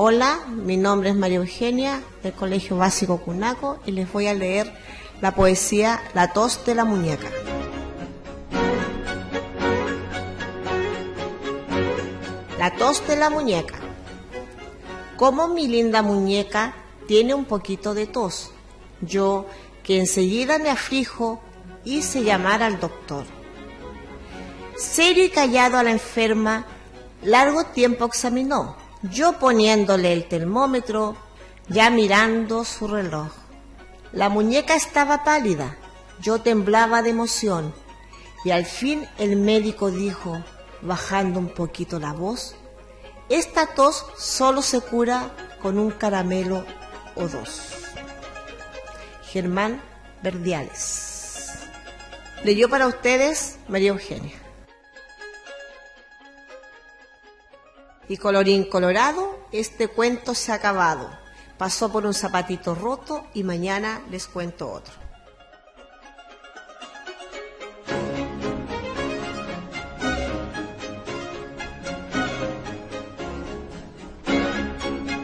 Hola, mi nombre es María Eugenia, del Colegio Básico Cunaco, y les voy a leer la poesía La tos de la muñeca. La tos de la muñeca. Como mi linda muñeca tiene un poquito de tos, yo, que enseguida me aflijo, hice llamar al doctor. Serio y callado a la enferma, largo tiempo examinó, yo poniéndole el termómetro, ya mirando su reloj. La muñeca estaba pálida, yo temblaba de emoción, y al fin el médico dijo, bajando un poquito la voz, esta tos solo se cura con un caramelo o dos. Germán Verdiales. Leyó para ustedes María Eugenia. Y colorín colorado, este cuento se ha acabado. Pasó por un zapatito roto y mañana les cuento otro.